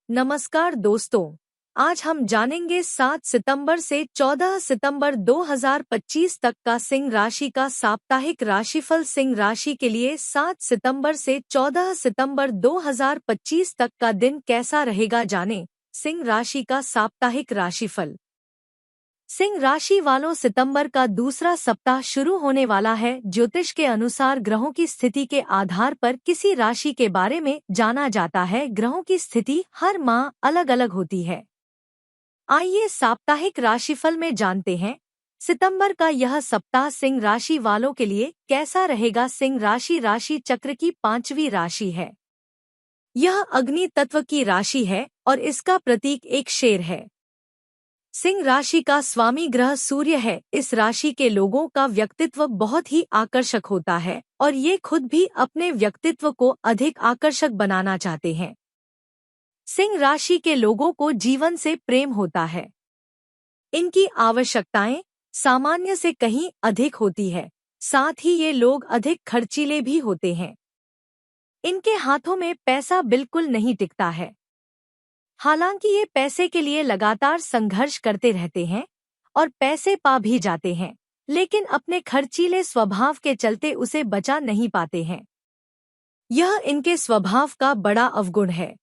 नमस्कार दोस्तों, आज हम जानेंगे 7 सितंबर से 14 सितंबर 2025 तक का सिंह राशि का साप्ताहिक राशिफल। सिंह राशि के लिए 7 सितंबर से 14 सितंबर 2025 तक का दिन कैसा रहेगा, जानें। सिंह राशि का साप्ताहिक राशिफल। सिंह राशि वालों, सितंबर का दूसरा सप्ताह शुरू होने वाला है। ज्योतिष के अनुसार ग्रहों की स्थिति के आधार पर किसी राशि के बारे में जाना जाता है। ग्रहों की स्थिति हर माह अलग अलग होती है। आइए साप्ताहिक राशिफल में जानते हैं सितंबर का यह सप्ताह सिंह राशि वालों के लिए कैसा रहेगा। सिंह राशि राशि चक्र की 5वीं राशि है। यह अग्नि तत्व की राशि है और इसका प्रतीक एक शेर है। सिंह राशि का स्वामी ग्रह सूर्य है। इस राशि के लोगों का व्यक्तित्व बहुत ही आकर्षक होता है और ये खुद भी अपने व्यक्तित्व को अधिक आकर्षक बनाना चाहते हैं। सिंह राशि के लोगों को जीवन से प्रेम होता है। इनकी आवश्यकताएं सामान्य से कहीं अधिक होती है, साथ ही ये लोग अधिक खर्चीले भी होते हैं। इनके हाथों में पैसा बिल्कुल नहीं टिकता है। हालांकि ये पैसे के लिए लगातार संघर्ष करते रहते हैं और पैसे पा भी जाते हैं, लेकिन अपने खर्चीले स्वभाव के चलते उसे बचा नहीं पाते हैं। यह इनके स्वभाव का बड़ा अवगुण है।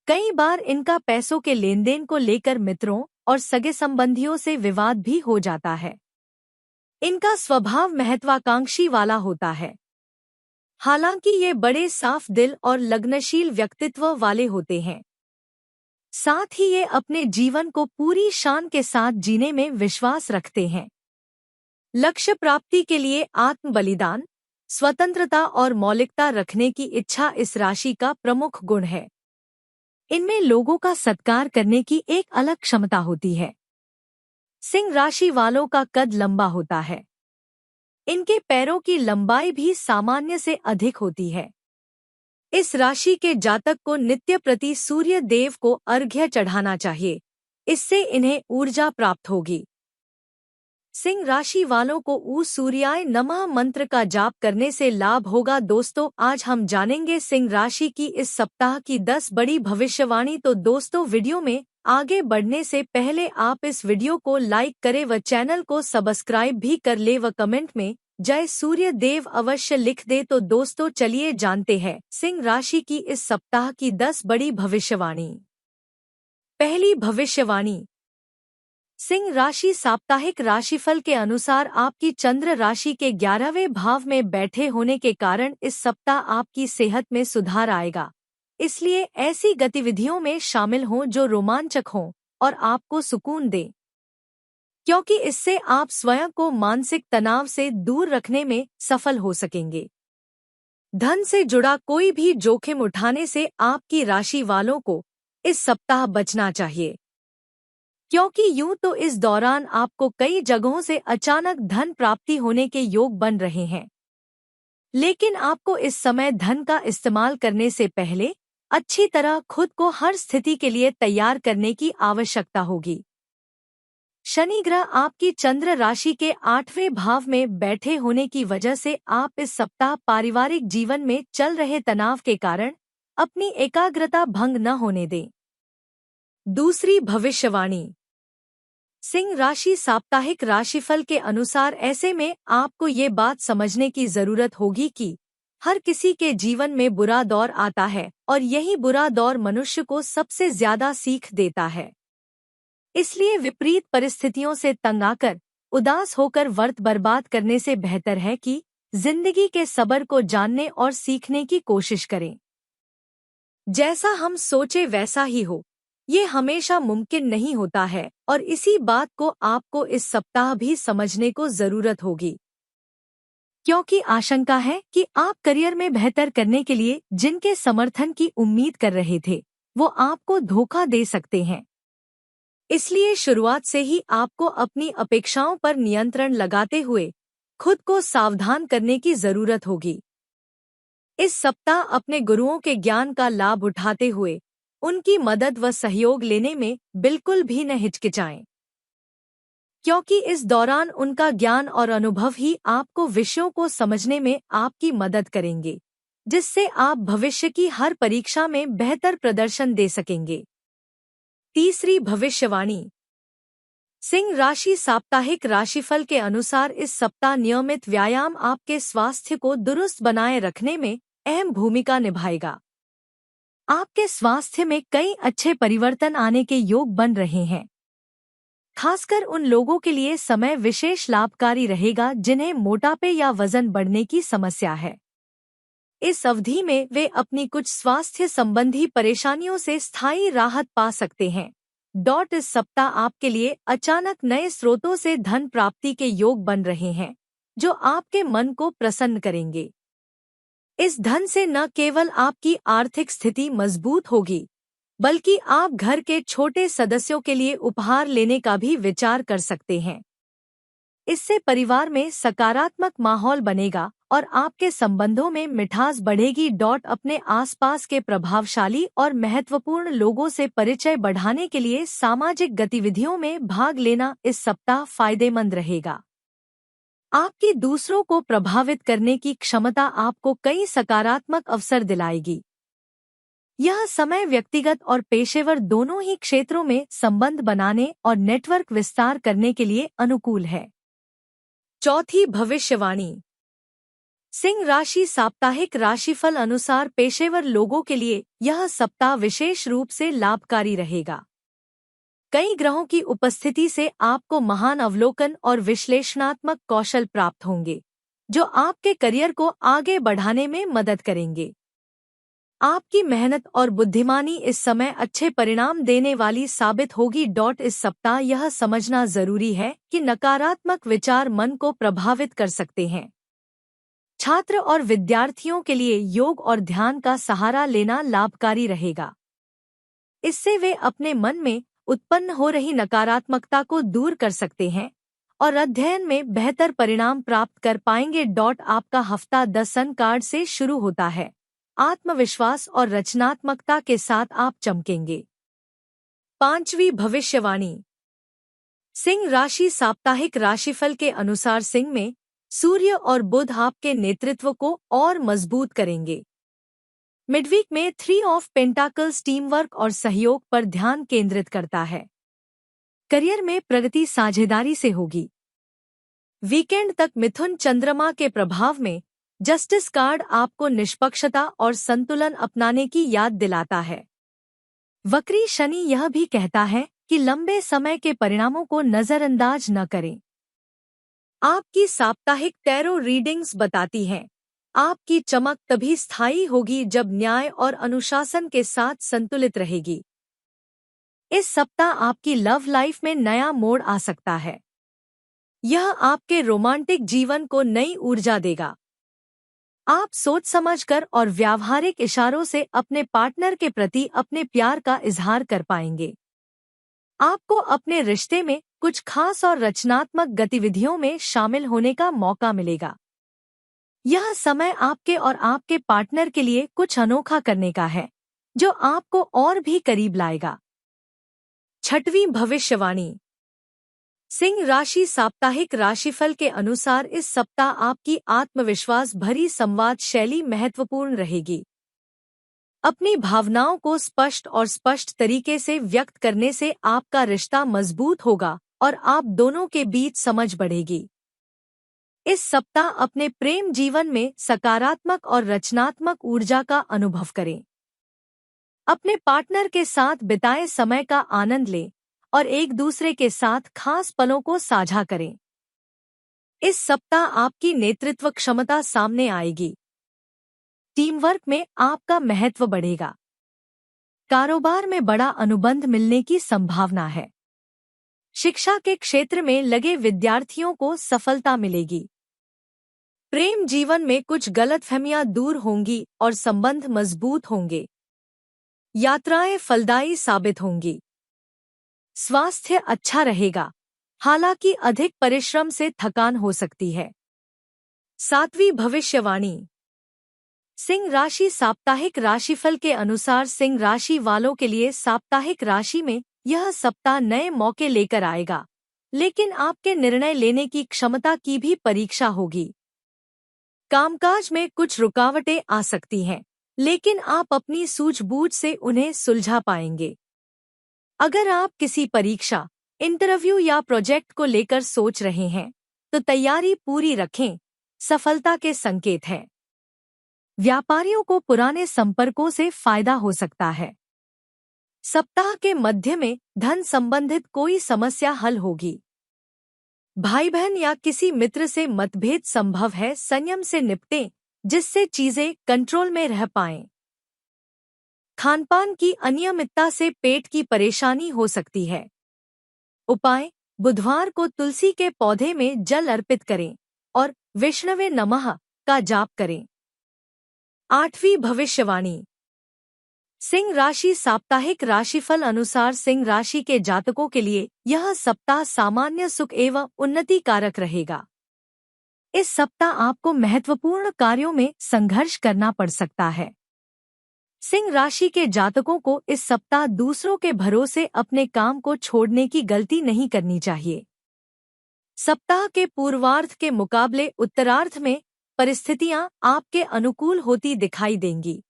कई बार इनका पैसों के लेनदेन को लेकर मित्रों और सगे संबंधियों से विवाद भी हो जाता है। इनका स्वभाव महत्वाकांक्षी वाला होता है। हालांकि ये बड़े साफ दिल और लग्नशील व्यक्तित्व वाले होते हैं। साथ ही ये अपने जीवन को पूरी शान के साथ जीने में विश्वास रखते हैं। लक्ष्य प्राप्ति के लिए आत्म बलिदान, स्वतंत्रता और मौलिकता रखने की इच्छा इस राशि का प्रमुख गुण है। इनमें लोगों का सत्कार करने की एक अलग क्षमता होती है। सिंह राशि वालों का कद लंबा होता है। इनके पैरों की लंबाई भी सामान्य से अधिक होती है। इस राशि के जातक को नित्य प्रति सूर्य देव को अर्घ्य चढ़ाना चाहिए, इससे इन्हें ऊर्जा प्राप्त होगी। सिंह राशि वालों को ऊ सूर्याय नमः मंत्र का जाप करने से लाभ होगा। दोस्तों, आज हम जानेंगे सिंह राशि की इस सप्ताह की 10 बड़ी भविष्यवाणी। तो दोस्तों, वीडियो में आगे बढ़ने से पहले आप इस वीडियो को लाइक करें व चैनल को सब्सक्राइब भी कर ले व कमेंट में जय सूर्य देव अवश्य लिख दे। तो दोस्तों, चलिए जानते हैं सिंह राशि की इस सप्ताह की 10 बड़ी भविष्यवाणी। पहली भविष्यवाणी। सिंह राशि साप्ताहिक राशिफल के अनुसार आपकी चंद्र राशि के 11वें भाव में बैठे होने के कारण इस सप्ताह आपकी सेहत में सुधार आएगा। इसलिए ऐसी गतिविधियों में शामिल हों जो रोमांचक हों और आपको सुकून दें, क्योंकि इससे आप स्वयं को मानसिक तनाव से दूर रखने में सफल हो सकेंगे। धन से जुड़ा कोई भी जोखिम उठाने से आपकी राशि वालों को इस सप्ताह बचना चाहिए, क्योंकि यूं तो इस दौरान आपको कई जगहों से अचानक धन प्राप्ति होने के योग बन रहे हैं, लेकिन आपको इस समय धन का इस्तेमाल करने से पहले अच्छी तरह खुद को हर स्थिति के लिए तैयार करने की आवश्यकता होगी। शनि ग्रह आपकी चंद्र राशि के 8वें भाव में बैठे होने की वजह से आप इस सप्ताह पारिवारिक जीवन में चल रहे तनाव के कारण अपनी एकाग्रता भंग न होने दें। दूसरी भविष्यवाणी। सिंह राशि साप्ताहिक राशिफल के अनुसार ऐसे में आपको ये बात समझने की जरूरत होगी कि हर किसी के जीवन में बुरा दौर आता है और यही बुरा दौर मनुष्य को सबसे ज्यादा सीख देता है। इसलिए विपरीत परिस्थितियों से तंग आकर उदास होकर वक्त बर्बाद करने से बेहतर है कि जिंदगी के सब्र को जानने और सीखने की कोशिश करें। जैसा हम सोचे वैसा ही हो, ये हमेशा मुमकिन नहीं होता है और इसी बात को आपको इस सप्ताह भी समझने को जरूरत होगी, क्योंकि आशंका है कि आप करियर में बेहतर करने के लिए जिनके समर्थन की उम्मीद कर रहे थे वो आपको धोखा दे सकते हैं। इसलिए शुरुआत से ही आपको अपनी अपेक्षाओं पर नियंत्रण लगाते हुए खुद को सावधान करने की जरूरत होगी। इस सप्ताह अपने गुरुओं के ज्ञान का लाभ उठाते हुए उनकी मदद व सहयोग लेने में बिल्कुल भी न हिचकिचाएं, क्योंकि इस दौरान उनका ज्ञान और अनुभव ही आपको विषयों को समझने में आपकी मदद करेंगे। जिससे आप भविष्य की हर परीक्षा में बेहतर प्रदर्शन दे सकेंगे। तीसरी भविष्यवाणी। सिंह राशि साप्ताहिक राशिफल के अनुसार इस सप्ताह नियमित व्यायाम आपके स्वास्थ्य को दुरुस्त बनाए रखने में अहम भूमिका निभाएगा। आपके स्वास्थ्य में कई अच्छे परिवर्तन आने के योग बन रहे हैं। खासकर उन लोगों के लिए समय विशेष लाभकारी रहेगा जिन्हें मोटापे या वजन बढ़ने की समस्या है। इस अवधि में वे अपनी कुछ स्वास्थ्य संबंधी परेशानियों से स्थायी राहत पा सकते हैं। इस सप्ताह आपके लिए अचानक नए स्रोतों से धन प्राप्ति के योग बन रहे हैं, जो आपके मन को प्रसन्न करेंगे। इस धन से न केवल आपकी आर्थिक स्थिति मजबूत होगी, बल्कि आप घर के छोटे सदस्यों के लिए उपहार लेने का भी विचार कर सकते हैं। इससे परिवार में सकारात्मक माहौल बनेगा और आपके संबंधों में मिठास बढ़ेगी। अपने आसपास के प्रभावशाली और महत्वपूर्ण लोगों से परिचय बढ़ाने के लिए सामाजिक गतिविधियों में भाग लेना इस सप्ताह फायदेमंद रहेगा। आपकी दूसरों को प्रभावित करने की क्षमता आपको कई सकारात्मक अवसर दिलाएगी। यह समय व्यक्तिगत और पेशेवर दोनों ही क्षेत्रों में संबंध बनाने और नेटवर्क विस्तार करने के लिए अनुकूल है। चौथी भविष्यवाणी। सिंह राशि साप्ताहिक राशिफल अनुसार पेशेवर लोगों के लिए यह सप्ताह विशेष रूप से लाभकारी रहेगा। कई ग्रहों की उपस्थिति से आपको महान अवलोकन और विश्लेषणात्मक कौशल प्राप्त होंगे, जो आपके करियर को आगे बढ़ाने में मदद करेंगे। आपकी मेहनत और बुद्धिमानी इस समय अच्छे परिणाम देने वाली साबित होगी। इस सप्ताह यह समझना जरूरी है कि नकारात्मक विचार मन को प्रभावित कर सकते हैं। छात्र और विद्यार्थियों के लिए योग और ध्यान का सहारा लेना लाभकारी रहेगा। इससे वे अपने मन में उत्पन्न हो रही नकारात्मकता को दूर कर सकते हैं और अध्ययन में बेहतर परिणाम प्राप्त कर पाएंगे। आपका हफ्ता 10 कार्ड से शुरू होता है। आत्मविश्वास और रचनात्मकता के साथ आप चमकेंगे। पांचवी भविष्यवाणी। सिंह राशि साप्ताहिक राशिफल के अनुसार सिंह में सूर्य और बुध आपके नेतृत्व को और मजबूत करेंगे। मिडवीक में 3 ऑफ पेंटाकल्स टीम वर्क और सहयोग पर ध्यान केंद्रित करता है। करियर में प्रगति साझेदारी से होगी। वीकेंड तक मिथुन चंद्रमा के प्रभाव में जस्टिस कार्ड आपको निष्पक्षता और संतुलन अपनाने की याद दिलाता है। वक्री शनि यह भी कहता है कि लंबे समय के परिणामों को नजरअंदाज न करें। आपकी साप्ताहिक टैरो रीडिंग्स बताती हैं, आपकी चमक तभी स्थायी होगी जब न्याय और अनुशासन के साथ संतुलित रहेगी। इस सप्ताह आपकी लव लाइफ में नया मोड़ आ सकता है। यह आपके रोमांटिक जीवन को नई ऊर्जा देगा। आप सोच समझकर और व्यावहारिक इशारों से अपने पार्टनर के प्रति अपने प्यार का इजहार कर पाएंगे। आपको अपने रिश्ते में कुछ खास और रचनात्मक गतिविधियों में शामिल होने का मौका मिलेगा। यह समय आपके और आपके पार्टनर के लिए कुछ अनोखा करने का है, जो आपको और भी करीब लाएगा। छठवीं भविष्यवाणी। सिंह राशि साप्ताहिक राशिफल के अनुसार इस सप्ताह आपकी आत्मविश्वास भरी संवाद शैली महत्वपूर्ण रहेगी। अपनी भावनाओं को स्पष्ट तरीके से व्यक्त करने से आपका रिश्ता मजबूत होगा और आप दोनों के बीच समझ बढ़ेगी। इस सप्ताह अपने प्रेम जीवन में सकारात्मक और रचनात्मक ऊर्जा का अनुभव करें। अपने पार्टनर के साथ बिताए समय का आनंद लें और एक दूसरे के साथ खास पलों को साझा करें। इस सप्ताह आपकी नेतृत्व क्षमता सामने आएगी। टीम वर्क में आपका महत्व बढ़ेगा। कारोबार में बड़ा अनुबंध मिलने की संभावना है। शिक्षा के क्षेत्र में लगे विद्यार्थियों को सफलता मिलेगी। प्रेम जीवन में कुछ गलतफहमियां दूर होंगी और संबंध मजबूत होंगे। यात्राएं फलदायी साबित होंगी। स्वास्थ्य अच्छा रहेगा, हालांकि अधिक परिश्रम से थकान हो सकती है। सातवीं भविष्यवाणी। सिंह राशि साप्ताहिक राशिफल के अनुसार सिंह राशि वालों के लिए साप्ताहिक राशि में यह सप्ताह नए मौके लेकर आएगा, लेकिन आपके निर्णय लेने की क्षमता की भी परीक्षा होगी। कामकाज में कुछ रुकावटें आ सकती हैं, लेकिन आप अपनी सूझबूझ से उन्हें सुलझा पाएंगे। अगर आप किसी परीक्षा, इंटरव्यू या प्रोजेक्ट को लेकर सोच रहे हैं, तो तैयारी पूरी रखें, सफलता के संकेत हैं। व्यापारियों को पुराने संपर्कों से फायदा हो सकता है। सप्ताह के मध्य में धन संबंधित कोई समस्या हल होगी। भाई बहन या किसी मित्र से मतभेद संभव है, संयम से निपटें जिससे चीजें कंट्रोल में रह पाएं। खानपान की अनियमितता से पेट की परेशानी हो सकती है। उपाय: बुधवार को तुलसी के पौधे में जल अर्पित करें और विष्णवे नमः का जाप करें। 8वीं भविष्यवाणी। सिंह राशि साप्ताहिक राशिफल अनुसार सिंह राशि के जातकों के लिए यह सप्ताह सामान्य सुख एवं उन्नति कारक रहेगा। इस सप्ताह आपको महत्वपूर्ण कार्यों में संघर्ष करना पड़ सकता है। सिंह राशि के जातकों को इस सप्ताह दूसरों के भरोसे अपने काम को छोड़ने की गलती नहीं करनी चाहिए। सप्ताह के पूर्वार्ध के मुकाबले उत्तरार्ध में परिस्थितियां आपके अनुकूल होती दिखाई देंगी।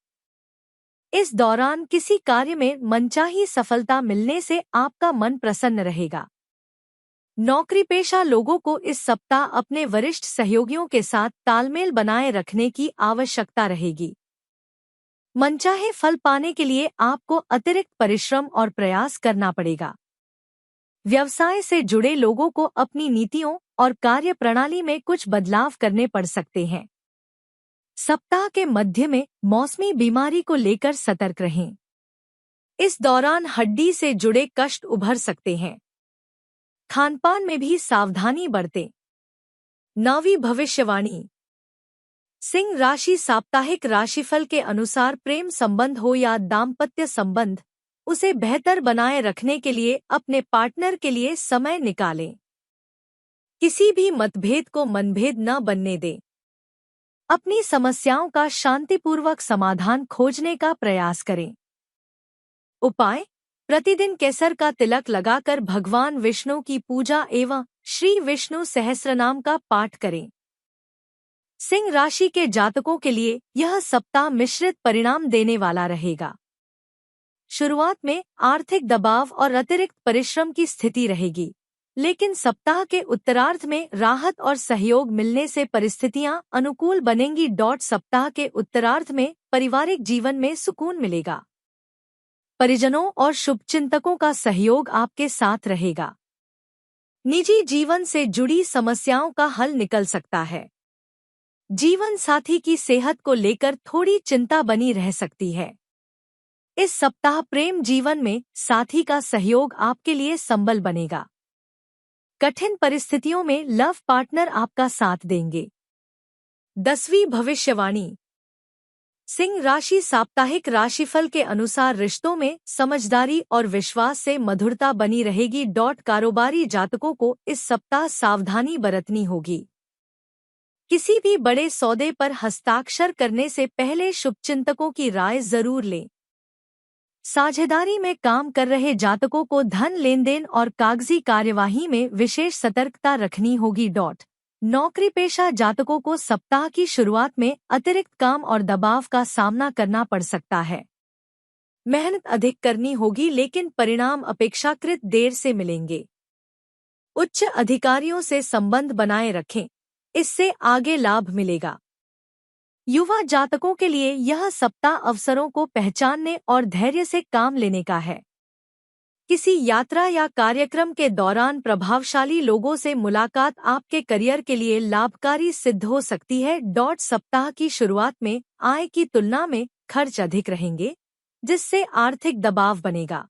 इस दौरान किसी कार्य में मनचाही सफलता मिलने से आपका मन प्रसन्न रहेगा। नौकरी पेशा लोगों को इस सप्ताह अपने वरिष्ठ सहयोगियों के साथ तालमेल बनाए रखने की आवश्यकता रहेगी। मनचाहे फल पाने के लिए आपको अतिरिक्त परिश्रम और प्रयास करना पड़ेगा। व्यवसाय से जुड़े लोगों को अपनी नीतियों और कार्य प्रणाली में कुछ बदलाव करने पड़ सकते हैं। सप्ताह के मध्य में मौसमी बीमारी को लेकर सतर्क रहें। इस दौरान हड्डी से जुड़े कष्ट उभर सकते हैं। खानपान में भी सावधानी बरतें। 9वीं भविष्यवाणी। सिंह राशि साप्ताहिक राशिफल के अनुसार प्रेम संबंध हो या दाम्पत्य संबंध, उसे बेहतर बनाए रखने के लिए अपने पार्टनर के लिए समय निकालें। किसी भी मतभेद को मनभेद न बनने दें। अपनी समस्याओं का शांतिपूर्वक समाधान खोजने का प्रयास करें। उपाय: प्रतिदिन केसर का तिलक लगाकर भगवान विष्णु की पूजा एवं श्री विष्णु सहस्रनाम का पाठ करें। सिंह राशि के जातकों के लिए यह सप्ताह मिश्रित परिणाम देने वाला रहेगा। शुरुआत में आर्थिक दबाव और अतिरिक्त परिश्रम की स्थिति रहेगी, लेकिन सप्ताह के उत्तरार्ध में राहत और सहयोग मिलने से परिस्थितियां अनुकूल बनेंगी। सप्ताह के उत्तरार्ध में पारिवारिक जीवन में सुकून मिलेगा। परिजनों और शुभचिंतकों का सहयोग आपके साथ रहेगा। निजी जीवन से जुड़ी समस्याओं का हल निकल सकता है। जीवन साथी की सेहत को लेकर थोड़ी चिंता बनी रह सकती है। इस सप्ताह प्रेम जीवन में साथी का सहयोग आपके लिए संबल बनेगा। कठिन परिस्थितियों में लव पार्टनर आपका साथ देंगे। 10वीं भविष्यवाणी। सिंह राशि साप्ताहिक राशिफल के अनुसार रिश्तों में समझदारी और विश्वास से मधुरता बनी रहेगी। कारोबारी जातकों को इस सप्ताह सावधानी बरतनी होगी। किसी भी बड़े सौदे पर हस्ताक्षर करने से पहले शुभचिंतकों की राय जरूर लें। साझेदारी में काम कर रहे जातकों को धन लेनदेन और कागजी कार्यवाही में विशेष सतर्कता रखनी होगी। नौकरी पेशा जातकों को सप्ताह की शुरुआत में अतिरिक्त काम और दबाव का सामना करना पड़ सकता है। मेहनत अधिक करनी होगी, लेकिन परिणाम अपेक्षाकृत देर से मिलेंगे। उच्च अधिकारियों से संबंध बनाए रखें, इससे आगे लाभ मिलेगा। युवा जातकों के लिए यह सप्ताह अवसरों को पहचानने और धैर्य से काम लेने का है। किसी यात्रा या कार्यक्रम के दौरान प्रभावशाली लोगों से मुलाकात आपके करियर के लिए लाभकारी सिद्ध हो सकती है। सप्ताह की शुरुआत में आय की तुलना में खर्च अधिक रहेंगे, जिससे आर्थिक दबाव बनेगा।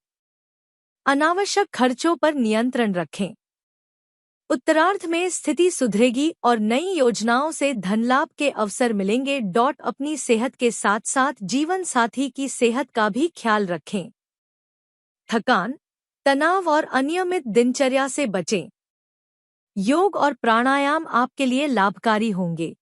अनावश्यक खर्चों पर नियंत्रण रखें। उत्तरार्ध में स्थिति सुधरेगी और नई योजनाओं से धनलाभ के अवसर मिलेंगे। अपनी सेहत के साथ साथ जीवन साथी की सेहत का भी ख्याल रखें। थकान, तनाव और अनियमित दिनचर्या से बचें। योग और प्राणायाम आपके लिए लाभकारी होंगे।